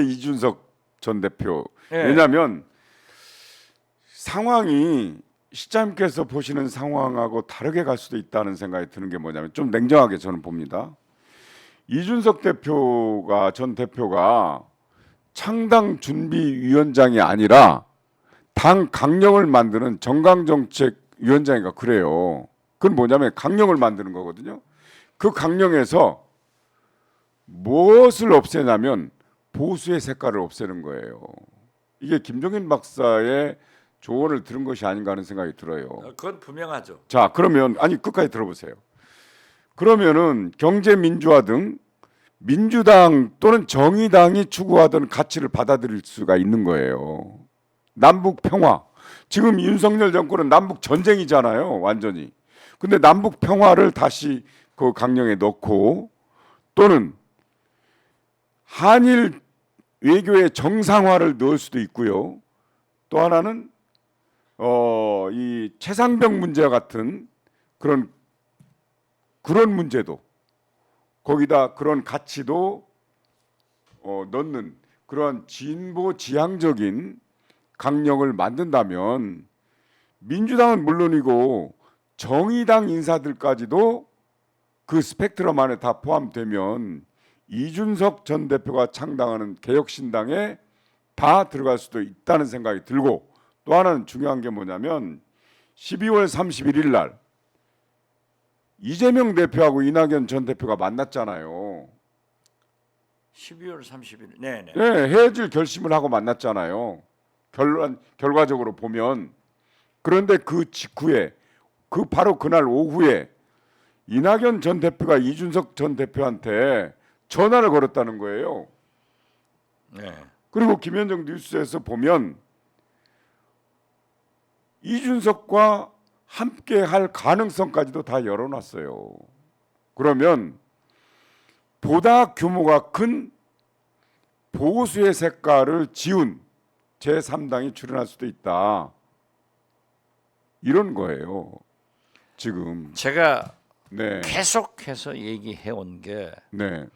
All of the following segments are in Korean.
이준석 전 대표. 예. 왜냐하면 상황이 시장님께서 보시는 상황하고 다르게 갈 수도 있다는 생각이 드는 게 뭐냐면 좀 냉정하게 저는 봅니다. 이준석 대표가 전 대표가 창당 준비위원장이 아니라 당 강령을 만드는 정강정책위원장인가 그래요. 그건 뭐냐면 강령을 만드는 거거든요. 그 강령에서 무엇을 없애냐면 보수의 색깔을 없애는 거예요. 이게 김종인 박사의 조언을 들은 것이 아닌가 하는 생각이 들어요. 그건 분명하죠. 자, 그러면 아니 끝까지 들어보세요. 그러면은 경제민주화 등 민주당 또는 정의당이 추구하던 가치를 받아들일 수가 있는 거예요. 남북 평화. 지금 윤석열 정권은 남북 전쟁이잖아요, 완전히. 근데 남북 평화를 다시 그 강령에 넣고 또는 한일 외교의 정상화를 넣을 수도 있고요. 또 하나는 이 최상병 문제와 같은 그런 문제도 거기다 그런 가치도 넣는 그런 진보 지향적인 강령을 만든다면 민주당은 물론이고 정의당 인사들까지도 그 스펙트럼 안에 다 포함되면 이준석 전 대표가 창당하는 개혁신당에 다 들어갈 수도 있다는 생각이 들고, 또 하나는 중요한 게 뭐냐면 12월 31일 날 이재명 대표하고 이낙연 전 대표가 만났잖아요. 12월 30일. 네네. 네, 헤어질 결심을 하고 만났잖아요. 결과적으로 보면. 그런데 그 직후에 바로 그날 오후에 이낙연 전 대표가 이준석 전 대표한테 전화를 걸었다는 거예요. 네. 그리고 김현정 뉴스에서 보면 이준석과 함께 할 가능성까지도 다 열어놨어요. 그러면 보다 규모가 큰 보수의 색깔을 지운 제3당이 출연할 수도 있다. 이런 거예요. 지금. 제가 네. 계속해서 얘기해 온 게 네.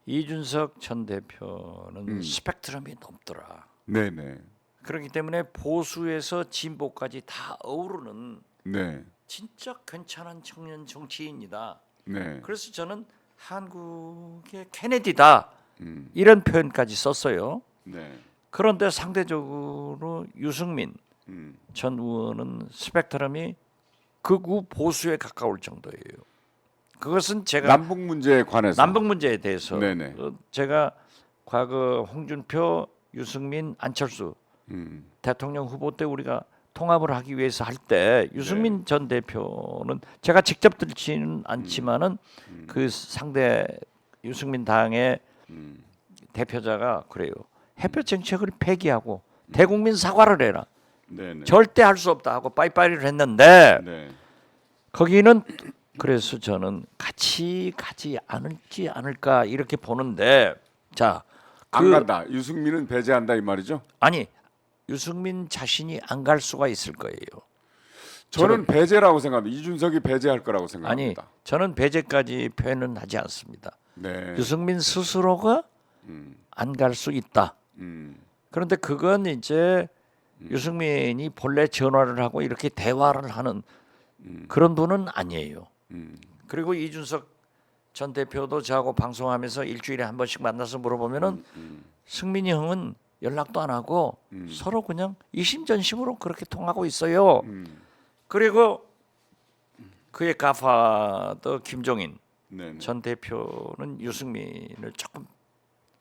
이준석 전 대표는 스펙트럼이 높더라. 네네. 그렇기 때문에 보수에서 진보까지 다 어우르는 네. 진짜 괜찮은 청년 정치인이다. 네. 그래서 저는 한국의 케네디다 이런 표현까지 썼어요. 네. 그런데 상대적으로 유승민 전 의원은 스펙트럼이 극우 보수에 가까울 정도예요. 그것은 제가 남북 문제에 관해서. 남북 문제에 대해서 네네. 제가 과거 홍준표, 유승민, 안철수 대통령 후보 때 우리가 통합을 하기 위해서 할 때 유승민 전 대표는 제가 직접 들지는 않지만은 그 상대 유승민 당의 대표자가 그래요. 햇볕 정책을 폐기하고 대국민 사과를 해라. 네네. 절대 할 수 없다 하고 빠이빠이를 했는데 네. 거기는 그래서 저는 같이 가지 않을까 이렇게 보는데 자, 안 간다. 유승민은 배제한다 이 말이죠. 아니 유승민 자신이 안 갈 수가 있을 거예요. 저는 배제라고 생각합니다. 이준석이 배제할 거라고 아니 생각합니다. 저는 배제까지 표현은 하지 않습니다. 네. 유승민 스스로가 안 갈 수 있다. 그런데 그건 이제 유승민이 본래 전화를 하고 이렇게 대화를 하는 그런 분은 아니에요. 그리고 이준석 전 대표도 저하고 방송하면서 일주일에 한 번씩 만나서 물어보면은 승민이 형은 연락도 안 하고 서로 그냥 이심전심으로 그렇게 통하고 있어요. 그리고 그의 가파더 김종인 네네. 전 대표는 유승민을 조금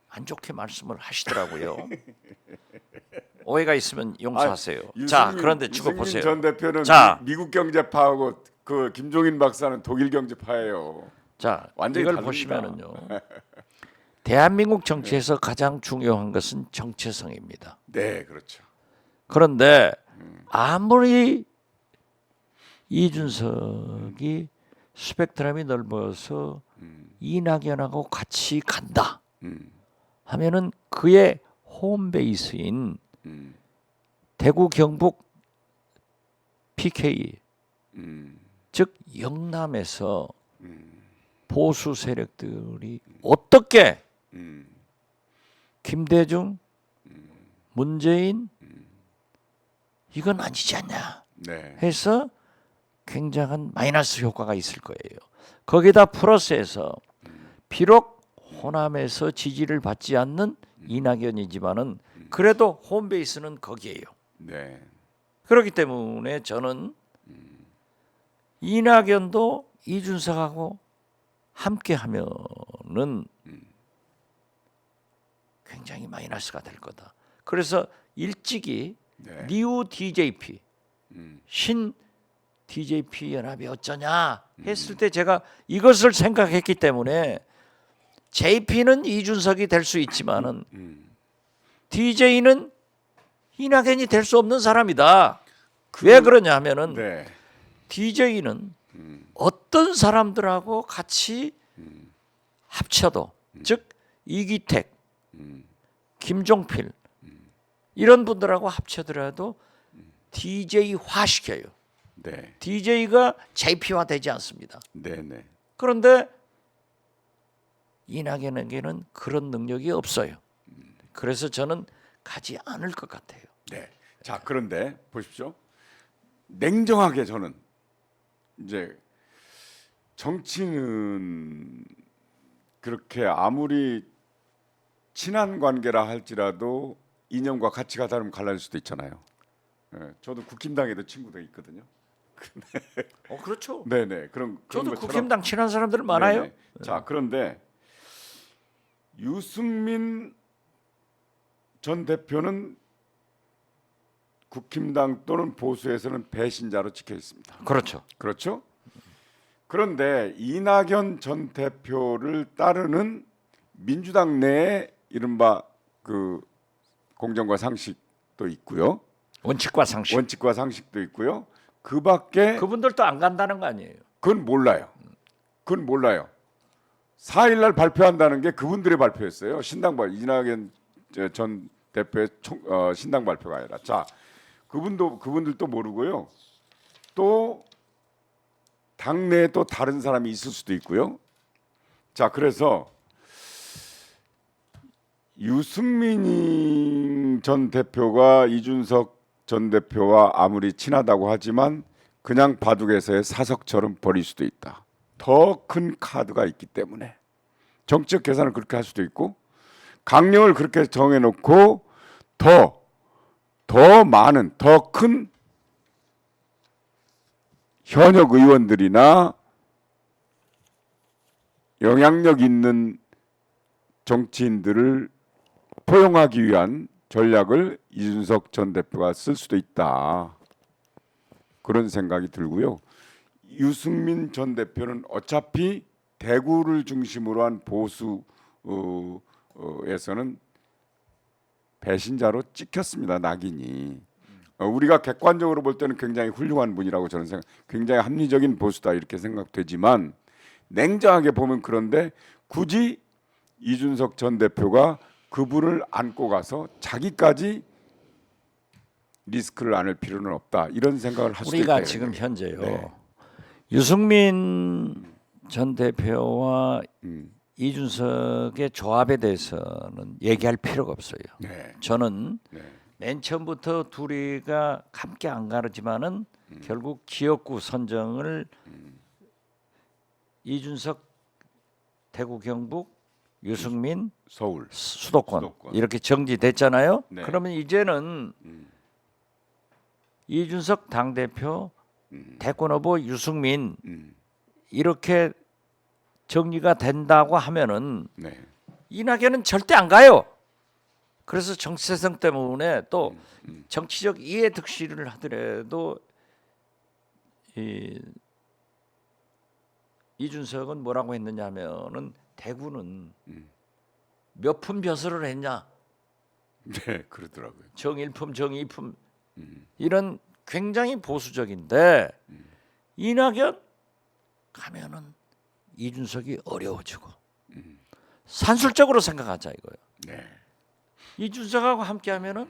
안 좋게 말씀을 하시더라고요. 오해가 있으면 용서하세요. 자, 그런데 주고 유승민 보세요. 전 대표는 자, 미국 경제파하고 그 김종인 박사는 독일 경제파예요. 자, 완전히 이걸 다릅니다. 보시면은요. 대한민국 정치에서 가장 중요한 것은 정체성입니다. 네, 그렇죠. 그런데 아무리 이준석이 스펙트럼이 넓어서 이낙연하고 같이 간다 하면은 그의 홈베이스인 대구 경북 PK 즉 영남에서 보수 세력들이 어떻게 김대중, 문재인 이건 아니지 않냐 네. 해서 굉장한 마이너스 효과가 있을 거예요. 거기다 플러스해서 비록 호남에서 지지를 받지 않는 이낙연이지만은 그래도 홈베이스는 거기에요. 네. 그렇기 때문에 저는 이낙연도 이준석하고 함께 하면은 굉장히 마이너스가 될 거다. 그래서 일찍이 네. 뉴 DJP 신 DJP 연합이 어쩌냐 했을 때 제가 이것을 생각했기 때문에 JP는 이준석이 될 수 있지만은 DJ는 이낙연이 될 수 없는 사람이다. 왜 그러냐 하면은 네. DJ는 어떤 사람들하고 같이 합쳐도 즉 이기택, 김종필 이런 분들하고 합쳐더라도 DJ화 시켜요. 네. DJ가 JP화 되지 않습니다. 네. 네. 그런데 이낙연에게는 그런 능력이 없어요. 그래서 저는 가지 않을 것 같아요. 네. 자, 그런데 보십시오. 냉정하게 저는 이제 정치는 그렇게 아무리 친한 관계라 할지라도 이념과 가치가 다르면 갈라질 수도 있잖아요. 예, 저도 국힘당에도 친구들 있거든요. 그렇죠. 네네. 그런 저도 것처럼- 국힘당 친한 사람들 많아요. 네네. 자, 그런데 유승민 전 대표는 국힘당 또는 보수에서는 배신자로 찍혀 있습니다. 그렇죠. 그렇죠? 그런데 이낙연 전 대표를 따르는 민주당 내에 이른바 그 공정과 상식도 있고요. 원칙과 상식. 원칙과 상식도 있고요. 그밖에 그분들도 안 간다는 거 아니에요. 그건 몰라요. 그건 몰라요. 4일 날 발표한다는 게 그분들의 발표였어요. 신당 발 이낙연 전 대표의 신당 발표가 아니라. 자, 그분들도 모르고요. 또 당내에 또 다른 사람이 있을 수도 있고요. 자, 그래서 유승민 전 대표가 이준석 전 대표와 아무리 친하다고 하지만 그냥 바둑에서의 사석처럼 버릴 수도 있다. 더 큰 카드가 있기 때문에 정치적 계산을 그렇게 할 수도 있고 강령을 그렇게 정해놓고 더 많은 더 큰 현역 의원들이나 영향력 있는 정치인들을 포용하기 위한 전략을 이준석 전 대표가 쓸 수도 있다. 그런 생각이 들고요. 유승민 전 대표는 어차피 대구를 중심으로 한 보수에서는 배신자로 찍혔습니다. 낙인이. 우리가 객관적으로 볼 때는 굉장히 훌륭한 분이라고 저는 굉장히 합리적인 보수다 이렇게 생각되지만 냉정하게 보면 그런데 굳이 이준석 전 대표가 그분을 안고 가서 자기까지 리스크를 안을 필요는 없다 이런 생각을 할 수도 있다. 우리가 지금 현재요. 네. 유승민 전 대표와 이준석의 조합에 대해서는 얘기할 필요가 없어요. 네. 저는 네. 맨 처음부터 둘이가 함께 안 가르지만은 결국 지역구 선정을 이준석 대구 경북 유승민 서울. 수도권 이렇게 정지됐잖아요. 네. 그러면 이제는 이준석 당대표 대권 후보 유승민 이렇게 정리가 된다고 하면은 네. 이낙연은 절대 안 가요. 그래서 정체성 때문에 또 정치적 이해 득실을 하더라도 이준석은 뭐라고 했느냐면은 대구는 몇 품 벼슬을 했냐? 네, 그러더라고요. 정일품, 정이품 이런 굉장히 보수적인데 이낙연 가면은 이준석이 어려워지고 산술적으로 생각하자 이거예요. 네. 이준석하고 함께하면은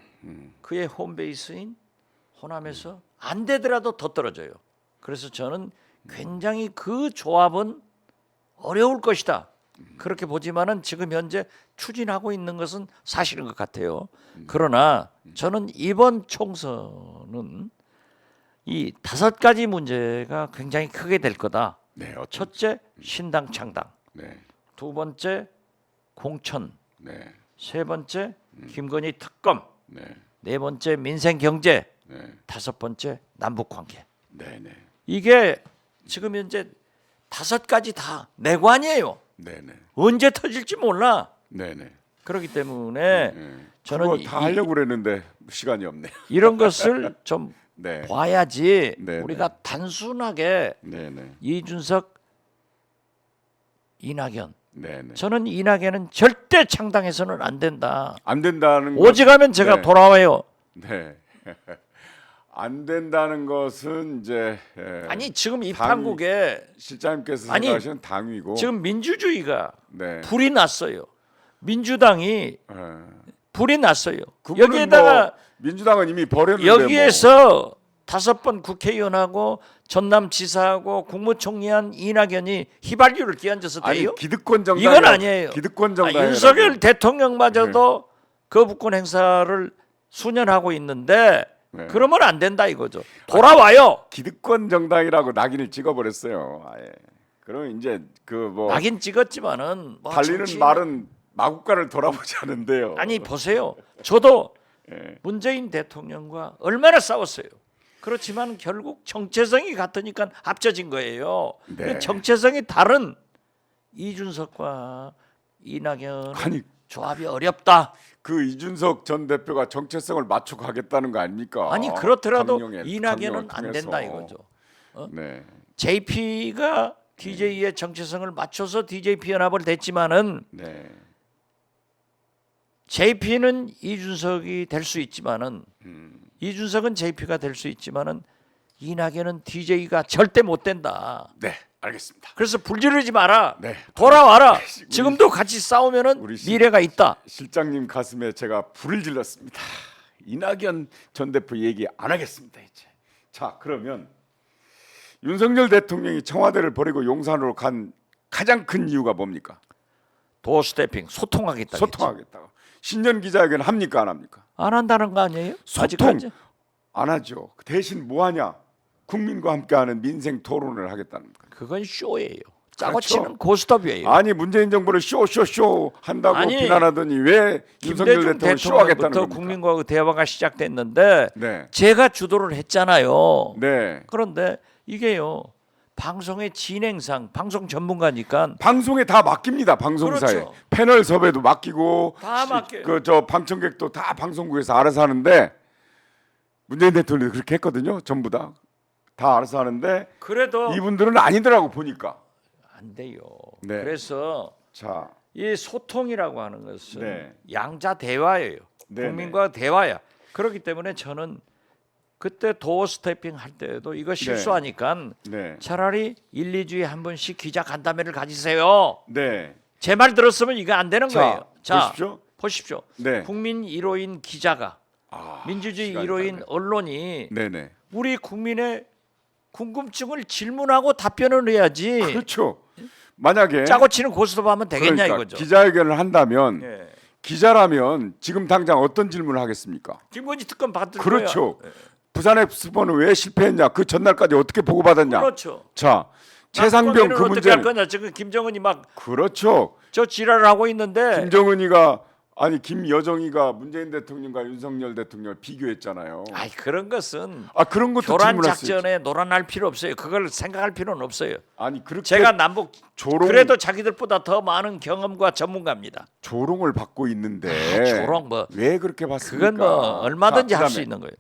그의 홈베이스인 호남에서 안 되더라도 더 떨어져요. 그래서 저는 굉장히 그 조합은 어려울 것이다. 그렇게 보지만은 지금 현재 추진하고 있는 것은 사실인 것 같아요. 그러나 저는 이번 총선은 이 5가지 문제가 굉장히 크게 될 거다. 네, 어떤 첫째, 신당 창당. 네, 두 번째, 공천. 네, 세 번째, 김건희 특검. 네, 네 번째, 민생 경제. 네, 다섯 번째, 남북 관계. 네, 네, 이게 지금 현재 5가지 다 내관이에요. 네, 네, 언제 터질지 몰라. 네, 네. 그렇기 때문에 저는 그거 다 하려고 그랬는데 시간이 없네요. 이런 것을 좀 네, 봐야지 네, 우리가 단순하게 네, 네, 이준석, 이낙연. 네, 네. 저는 이낙연은 절대 창당해서는 안 된다. 안 된다는 오직하면 제가 네. 돌아와요. 네. 안 된다는 것은 이제 아니 지금 이 판국에 실장님께서 아니, 생각하시는 당위고 지금 민주주의가 네. 불이 났어요. 민주당이 불이 났어요. 그분은 여기에다가 뭐 민주당은 이미 버렸는데 여기에서 5번 국회의원하고 전남지사하고 국무총리한 이낙연이 휘발유를 끼얹어서 아니 돼요? 기득권 정당 이건 아니에요. 기득권 정당 윤석열 대통령마저도 거부권 행사를 수년하고 있는데 네. 그러면 안 된다 이거죠. 돌아와요. 기득권 정당이라고 낙인을 찍어버렸어요. 아예. 그럼 이제 그 뭐 낙인 찍었지만은 뭐 달리는 정치인은- 말은 마국간을 돌아보지 않은데요. 아니 보세요. 저도 예. 문재인 대통령과 얼마나 싸웠어요. 그렇지만 결국 정체성이 같으니까 합쳐진 거예요. 네. 정체성이 다른 이준석과 이낙연 아니 조합이 어렵다. 그 이준석 전 대표가 정체성을 맞춰 가겠다는 거 아닙니까? 아니 그렇더라도 강령을 이낙연은 안 통해서. 된다 이거죠. 네. JP가 DJ의 정체성을 맞춰서 DJP 연합을 됐지만은 네. JP는 이준석이 될 수 있지만은 이준석은 JP가 될 수 있지만은 이낙연은 DJ가 절대 못 된다. 네. 알겠습니다. 그래서 불지르지 마라. 네. 돌아와라. 지금도 같이 싸우면은 우리 미래가 있다. 실장님 가슴에 제가 불을 질렀습니다. 이낙연 전 대표 얘기 안 하겠습니다 이제. 자 그러면 윤석열 대통령이 청와대를 버리고 용산으로 간 가장 큰 이유가 뭡니까? 도어 스태핑 소통하겠다. 소통하겠다고. 신년 기자회견 합니까 안 합니까? 안 한다는 거 아니에요? 소통 아직까지? 안 하죠. 대신 뭐 하냐? 국민과 함께하는 민생 토론을 하겠다는 거예요. 그건 쇼예요. 짜고 그렇죠. 치는 고스톱이에요. 아니 문재인 정부를 쇼 한다고 아니, 비난하더니 왜 윤석열 김대중 대통령 쇼하겠다는 대통령부터 겁니까? 국민과 대화가 시작됐는데 네, 제가 주도를 했잖아요. 네. 그런데 이게요. 방송의 진행상 방송 전문가니까 방송에 다 맡깁니다. 방송사에 그렇죠. 패널 섭외도 맡기고 다 맡겨요. 그저 방청객도 다 방송국에서 알아서 하는데 문재인 대통령이 그렇게 했거든요. 전부 다 알아서 하는데 그래도 이분들은 아니더라고 보니까. 안 돼요. 네. 그래서 자, 이 소통이라고 하는 것은 네. 양자 대화예요. 네, 국민과 대화야. 그렇기 때문에 저는 그때 도어 스태핑 할 때도 이거 실수하니까 네, 차라리 1, 2주에 한 번씩 기자 간담회를 가지세요. 네. 제 말 들었으면 이거 안 되는 자, 거예요. 자, 보십시오. 보십시오. 네. 국민 1호인 기자가 아, 민주주의 시간이 1호인 다네. 언론이 네네. 우리 국민의 궁금증을 질문하고 답변을 해야지. 그렇죠. 만약에 짜고 치는 고스톱 하면 되겠냐 그러니까 이거죠. 기자회견을 한다면 예. 기자라면 지금 당장 어떤 질문을 하겠습니까? 김건희 특검 받을 그렇죠. 거야. 부산 엑스포는 왜 실패했냐? 그 전날까지 어떻게 보고받았냐? 그렇죠. 자, 최상병 그 어떻게 할 문제는 거냐? 지금 김정은이 막 저 그렇죠. 지랄을 하고 있는데 김정은이가 아니 김여정이가 문재인 대통령과 윤석열 대통령을 비교했잖아요. 아이 그런 것은 아 그런 것도 교란 질문할 수 있죠. 작전에 놀아날 필요 없어요. 그걸 생각할 필요는 없어요. 아니 그렇게 제가 남북 조롱 그래도 자기들보다 더 많은 경험과 전문가입니다. 조롱을 받고 있는데 조롱 뭐 왜 그렇게 봤습니까? 그건 뭐 얼마든지 자, 할 수 그다음에 있는 거예요.